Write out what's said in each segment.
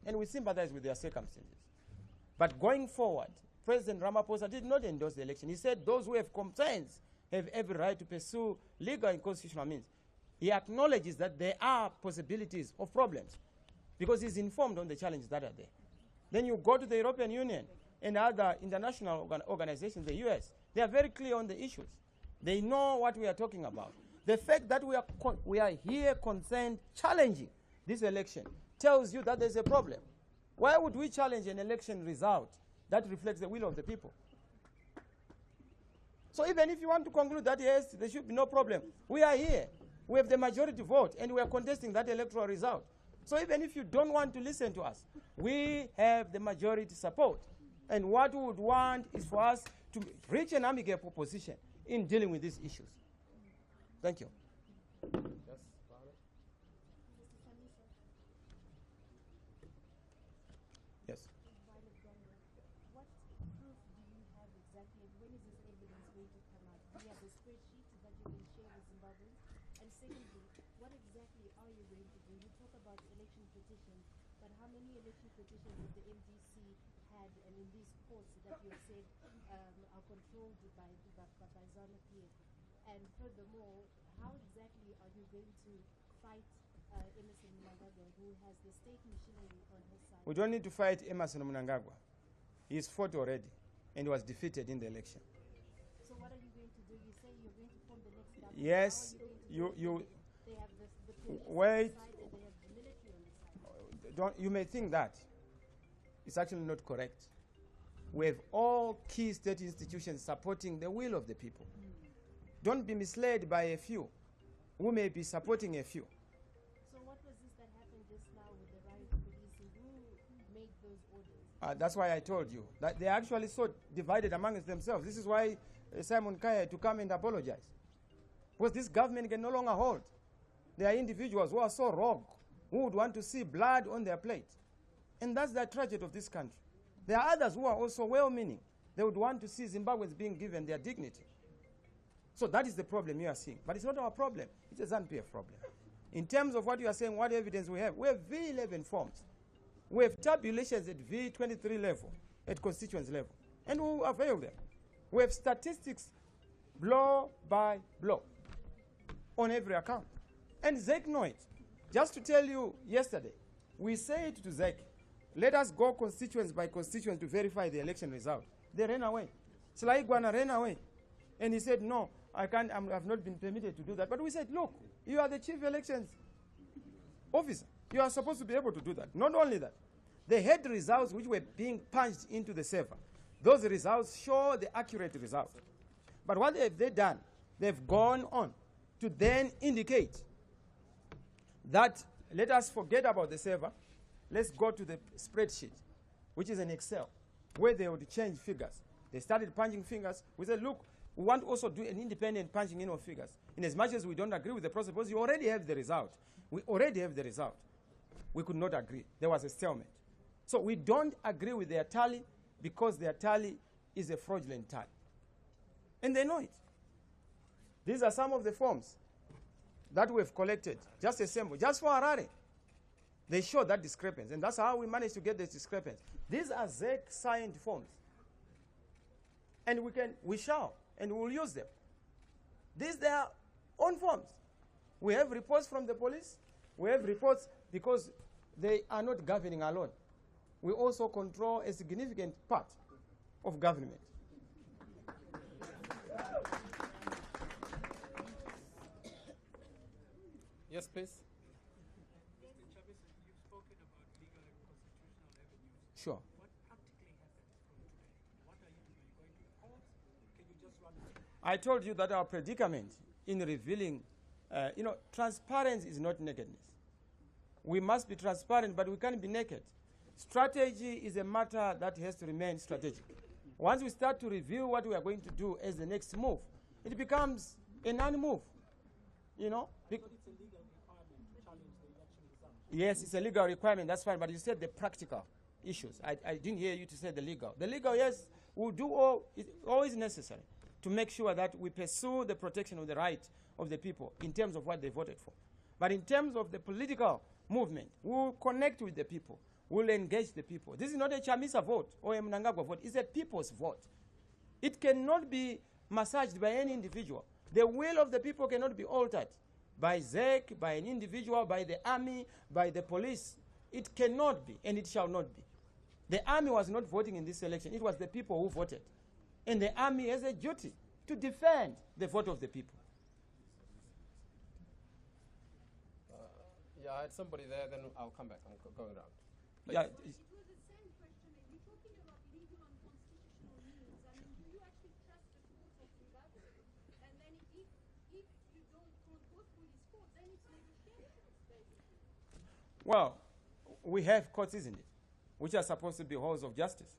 and we sympathize with their circumstances. But going forward, President Ramaphosa did not endorse the election. He said those who have concerns have every right to pursue legal and constitutional means. He acknowledges that there are possibilities of problems because he's informed on the challenges that are there. Then you go to the European Union and other international organizations, the US, they are very clear on the issues. They know what we are talking about. The fact that we are here concerned challenging this election tells you that there's a problem. Why would we challenge an election result that reflects the will of the people? So even if you want to conclude that, yes, there should be no problem, we are here. We have the majority vote, and we are contesting that electoral result. So even if you don't want to listen to us, we have the majority support. And what we would want is for us to reach an amicable position in dealing with these issues. Thank you. Yes. What proof do you have exactly, and when is this evidence going to come out? Do you have the spreadsheet that you can share with Zimbabweans? And secondly, what exactly are you going to do? You talk about election petitions, but how many election petitions has the MDC had, and in these courts that you have said are controlled by ZANU-PF? And furthermore, how exactly are you going to fight Emerson Mnangagwa, who has the state machinery on his side? We don't need to fight Emerson Mnangagwa. He's fought already and was defeated in the election. So what are you going to do? You say you're going to form the next government. Yes, they have the police wait. on the side and they have the military on the side. You may think that. It's actually not correct. We have all key state institutions supporting the will of the people. Don't be misled by a few who may be supporting a few. So what was this that happened just now with the riot policing? Who made those orders? That's why I told you that they are actually so divided amongst themselves. This is why Simon Kaya had to come and apologize. Because this government can no longer hold. There are individuals who are so rogue, who would want to see blood on their plate. And that's the tragedy of this country. There are others who are also well-meaning. They would want to see Zimbabweans being given their dignity. So that is the problem you are seeing. But it's not our problem. It's a ZANU-PF problem. In terms of what you are saying, what evidence we have V11 forms. We have tabulations at V23 level, at constituency level. And we will avail them. We have statistics blow by blow on every account. And ZEC know it. Just to tell you, yesterday, we said to ZEC, let us go constituents by constituents to verify the election result. They ran away. Slaigwana ran away. And he said, no, I can't, I've not been permitted to do that. But we said, look, you are the chief elections officer. You are supposed to be able to do that. Not only that, they had results which were being punched into the server. Those results show the accurate result. But what have they done? They've gone on to then indicate that let us forget about the server. Let's go to the spreadsheet, which is an Excel, where they would change figures. They started punching figures. We said, look, we want to also do an independent punching in of figures. In as much as we don't agree with the process, because you already have the result. We already have the result. We could not agree. There was a stalemate. So we don't agree with their tally because their tally is a fraudulent tally. And they know it. These are some of the forms that we have collected, just a sample, just for Harare. They show that discrepancy, and that's how we managed to get this discrepancy. These are ZEC signed forms. And we shall, and we will use them. These, they are own forms. We have reports from the police. We have reports because they are not governing alone. We also control a significant part of government. Yes, please. Mr. Chamisa, you've spoken about legal and constitutional avenues. Sure. What practically happens from today? What are you doing? Are you going to court? Can you just run it? I told you that our predicament in revealing, transparency is not nakedness. We must be transparent, but we can't be naked. Strategy is a matter that has to remain strategic. Once we start to review what we are going to do as the next move, it becomes a non-move. You know? But it's a legal requirement to challenge the election result. Yes, it's a legal requirement, that's fine, but you said the practical issues. I didn't hear you to say the legal. The legal, yes, we'll do all is necessary to make sure that we pursue the protection of the right of the people in terms of what they voted for. But in terms of the political movement, we'll connect with the people. will engage the people. This is not a Chamisa vote or a Mnangagwa vote. It's a people's vote. It cannot be massaged by any individual. The will of the people cannot be altered by ZEC, by an individual, by the army, by the police. It cannot be, and it shall not be. The army was not voting in this election. It was the people who voted. And the army has a duty to defend the vote of the people. Yeah, I had somebody there, then I'll come back. I'm going around. Please. Yeah, It was the same question. You're talking about legal and constitutional means. I mean, do you actually trust the courts of Zimbabwe? And then if you don't go through these courts, then it's negotiations, basically. well, we have courts, isn't it, which are supposed to be halls of justice.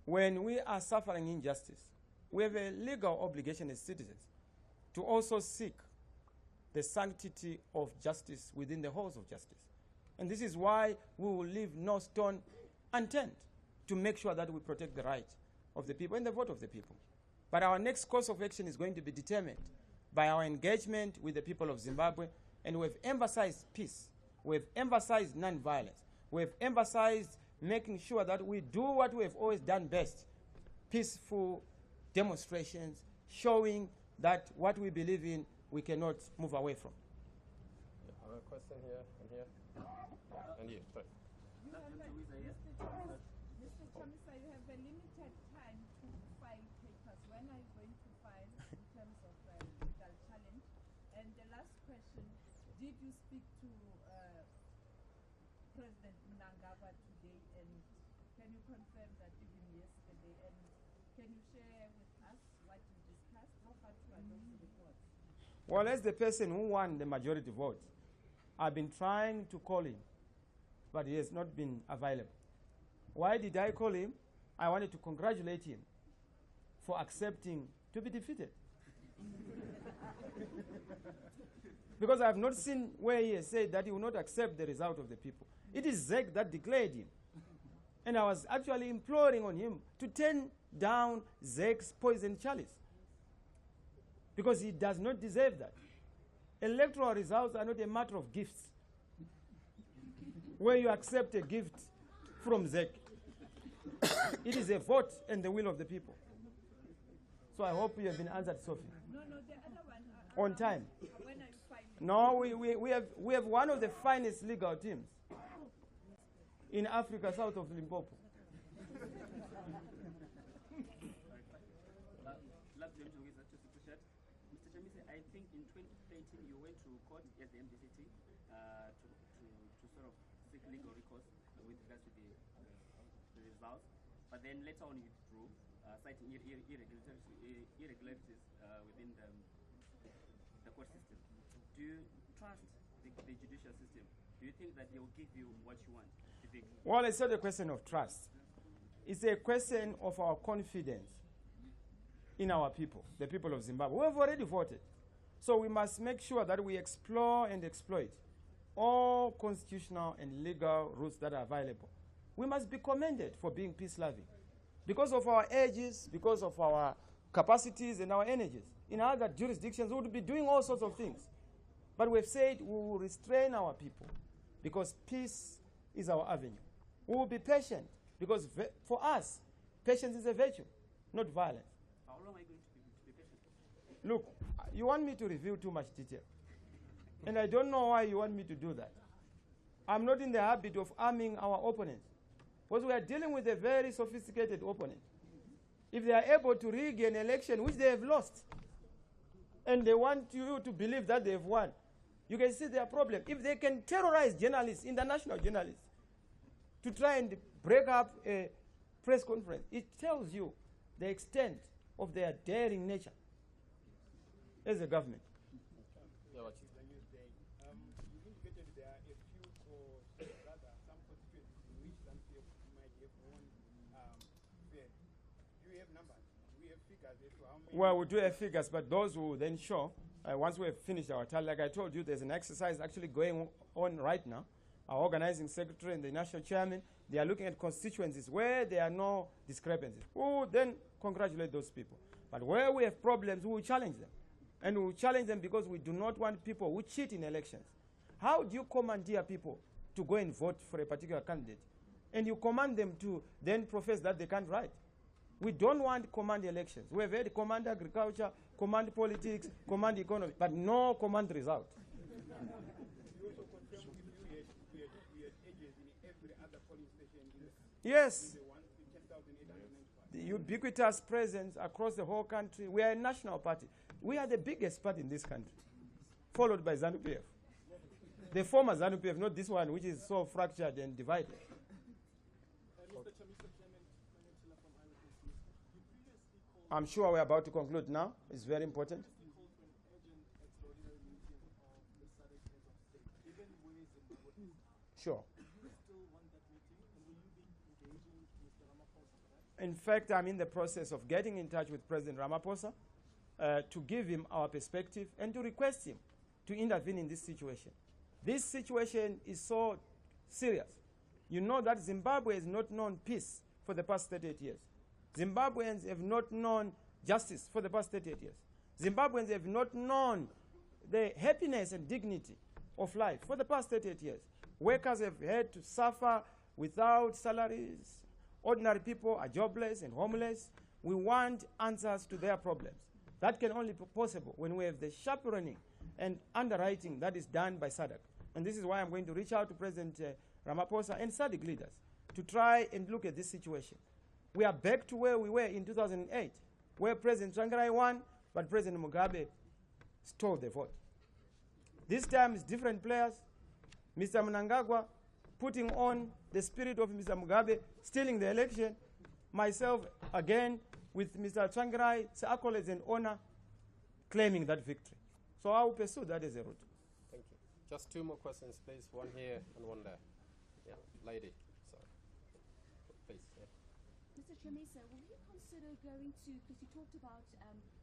When we are suffering injustice, we have a legal obligation as citizens to also seek the sanctity of justice within the halls of justice. And this is why we will leave no stone unturned to make sure that we protect the right of the people and the vote of the people. But our next course of action is going to be determined by our engagement with the people of Zimbabwe, and we've emphasized peace. We've emphasized non-violence. We've emphasized making sure that we do what we have always done best, peaceful demonstrations, showing that what we believe in, we cannot move away from. Yeah, I have a question here and here. And you, sorry. Mr. Chamisa, you have a limited time to file papers. When are you going to file in terms of legal challenge? And the last question, did you speak to President Mnangagwa today? And can you confirm that even yesterday? And can you share with us what you discussed? How far you are going to the court? Well, as the person who won the majority vote, I've been trying to call him, but he has not been available. Why did I call him? I wanted to congratulate him for accepting to be defeated. Because I have not seen where he has said that he will not accept the result of the people. It is ZEC that declared him. And I was actually imploring on him to turn down ZEC's poison chalice, because he does not deserve that. Electoral results are not a matter of gifts, where you accept a gift from ZEC. It is a vote and the will of the people. So I hope you have been answered, Sophie. No, the other one. On time. When are you filing? No, we have one of the finest legal teams in Africa, south of Limpopo. Mr. Chamisa, I think in 2013 you went to court as the MDC to sort of seek legal recourse with regards to the results, but then later on you withdrew, citing irregularities within the court system. Do you trust the judicial system? Do you think that they will give you what you want? Well, it's not a question of trust. It's a question of our confidence in our people, the people of Zimbabwe. We have already voted. So we must make sure that we explore and exploit all constitutional and legal routes that are available. We must be commended for being peace-loving because of our ages, because of our capacities and our energies. In other jurisdictions, we would be doing all sorts of things. But we've said we will restrain our people because peace is our avenue. We will be patient because for us, patience is a virtue, not violence. How long are you going to be patient? Look, you want me to reveal too much detail. And I don't know why you want me to do that. I'm not in the habit of arming our opponents, because we are dealing with a very sophisticated opponent. If they are able to rig an election which they have lost, and they want you to believe that they have won, you can see their problem. If they can terrorize journalists, international journalists, to try and break up a press conference, it tells you the extent of their daring nature as a government. Yeah, what you You indicated there are a few, or rather some constituencies in which some people might have won fair. Do you have numbers? Do we have figures as to how many? Well, we do have figures, but those will then show once we have finished our tally. Like I told you, there's an exercise actually going on right now. Our organizing secretary and the national chairman, they are looking at constituencies where there are no discrepancies. We will then congratulate those people. But where we have problems, we will challenge them. And we will challenge them because we do not want people who cheat in elections. How do you commandeer people to go and vote for a particular candidate, and you command them to then profess that they can't write. We don't want command elections. We have had command agriculture, command politics, command economy, but no command result. You also confirm if you had agents in every other polling station in Yes, the one with 10,895. the ubiquitous presence across the whole country. We are a national party. We are the biggest party in this country, followed by ZANU-PF. The former ZANU-PF, not this one, which is so fractured and divided. Mr. Chamisa, Clement Peninsula from Eyewitness News. You previously called I'm sure we're about to conclude now. It's very important. for an urgent extraordinary meeting of the SADC heads of state, given where Zimbabwe is now. Sure. Do you still want that meeting, and will you be engaging Mr. Ramaphosa for that? In fact, I'm in the process of getting in touch with President Ramaphosa to give him our perspective and to request him to intervene in this situation. This situation is so serious. You know that Zimbabwe has not known peace for the past 38 years. Zimbabweans have not known justice for the past 38 years. Zimbabweans have not known the happiness and dignity of life for the past 38 years. Workers have had to suffer without salaries. Ordinary people are jobless and homeless. We want answers to their problems. That can only be possible when we have the chaperoning and underwriting that is done by SADC. And this is why I'm going to reach out to President Ramaphosa and SADC leaders to try and look at this situation. We are back to where we were in 2008, where President Tsvangirai won, but President Mugabe stole the vote. This time it's different players. Mr. Mnangagwa putting on the spirit of Mr. Mugabe, stealing the election. Myself, again, with Mr. Tsvangirai's accolades and honor, claiming that victory. So I will pursue that as a route. Thank you. Just two more questions, please. One here and one there. Yeah, lady. Sorry. Please. Yeah. Mr. Chamisa, will you consider going to, because you talked about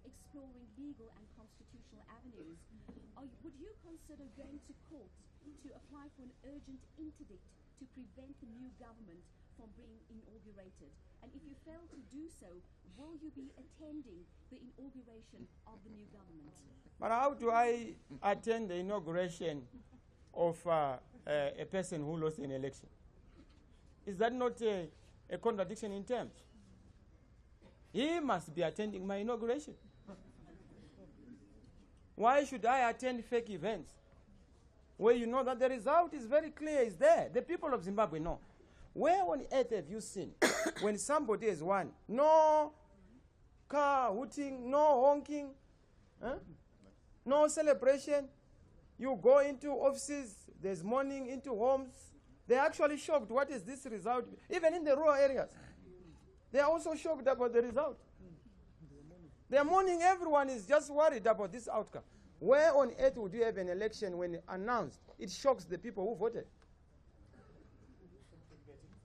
exploring legal and constitutional avenues, would you consider going to court to apply for an urgent interdict to prevent the new government from being inaugurated? And if you fail to do so, will you be attending the inauguration of the new government? But how do I attend the inauguration of a person who lost an election? Is that not a contradiction in terms? He must be attending my inauguration. Why should I attend fake events where you know that the result is very clear, is there? The people of Zimbabwe know. Where on earth have you seen when somebody has won? No car hooting, no honking, no celebration. You go into offices, there's mourning, into homes. They're actually shocked. What is this result? Even in the rural areas, they are also shocked about the result. They're mourning. Everyone is just worried about this outcome. Where on earth would you have an election when announced? It shocks the people who voted.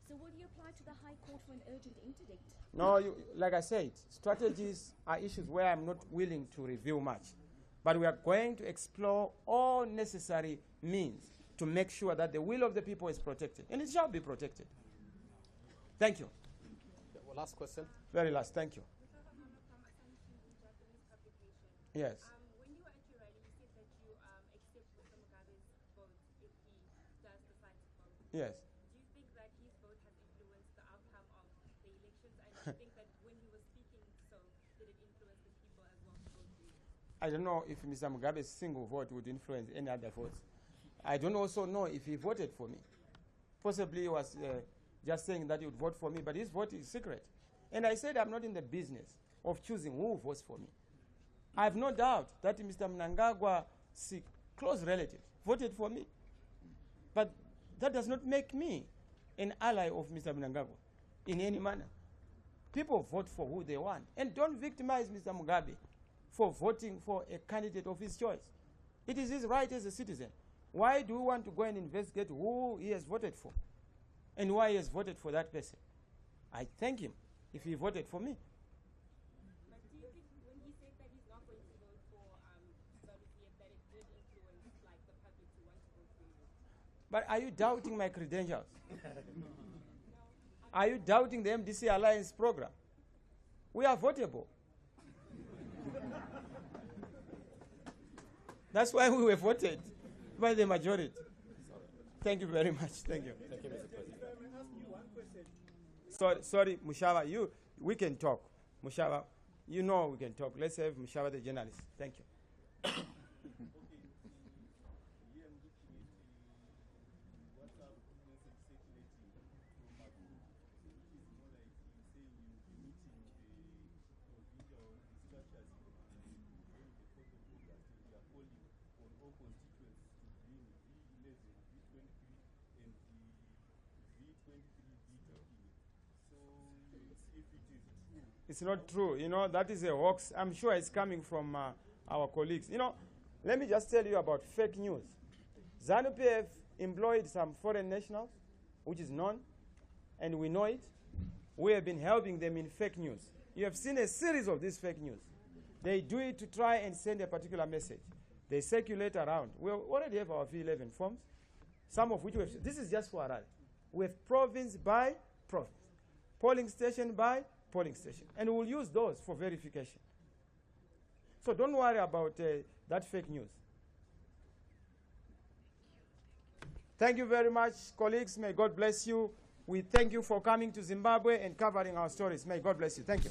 So will you apply to the High Court for an urgent interdict? No, like I said, strategies are issues where I'm not willing to reveal much. But we are going to explore all necessary means to make sure that the will of the people is protected. And it shall be protected. Thank you. Yeah, well, last question. Very last. Thank you. Yes. When you were at your rally, you said that you accept Mr. Mugabe's vote if he does decide to vote. Yes. Do you think that his vote has influenced the outcome of the elections? And do you think that when he was speaking so, did it influence the people as well to vote for you? I don't know if Mr. Mugabe's single vote would influence any other votes. I don't also know if he voted for me. Possibly he was just saying that he would vote for me, but his vote is secret. And I said I'm not in the business of choosing who votes for me. I have no doubt that Mr. Mnangagwa's close relative voted for me. But that does not make me an ally of Mr. Mnangagwa in any manner. People vote for who they want. And don't victimize Mr. Mugabe for voting for a candidate of his choice. It is his right as a citizen. Why do we want to go and investigate who he has voted for and why he has voted for that person? I thank him if he voted for me. But do you think when he said that he's not going to vote for ZANU-PF, that it did influence like the public to want to vote for you? But are you doubting my credentials? Are you doubting the MDC Alliance program? We are votable. That's why we were voted by the majority. Thank you very much. Thank you. Thank you, Mr. President. If I may ask you one question. Sorry, Mushaba, we can talk. Mushaba, you know we can talk. Let's have Mushaba, the journalist. Thank you. Okay, here I'm looking at the WhatsApp message circulating from my group, which is more like saying you will be meeting the provincial structures in the 4th of August, and they are calling on all constituents to bring V11, V23, and the V23 V document. So if it is true. It's not true. You know, that is a hoax. I'm sure it's coming from our colleagues. You know, let me just tell you about fake news. ZANU-PF employed some foreign nationals, which is known, and we know it. We have been helping them in fake news. You have seen a series of these fake news. They do it to try and send a particular message. They circulate around. We already have our V11 forms, some of which we have. This is just for Harare. We have province by province, polling station by polling station, and we'll use those for verification. So don't worry about that fake news. Thank you very much, colleagues. May God bless you. We thank you for coming to Zimbabwe and covering our stories. May God bless you. Thank you.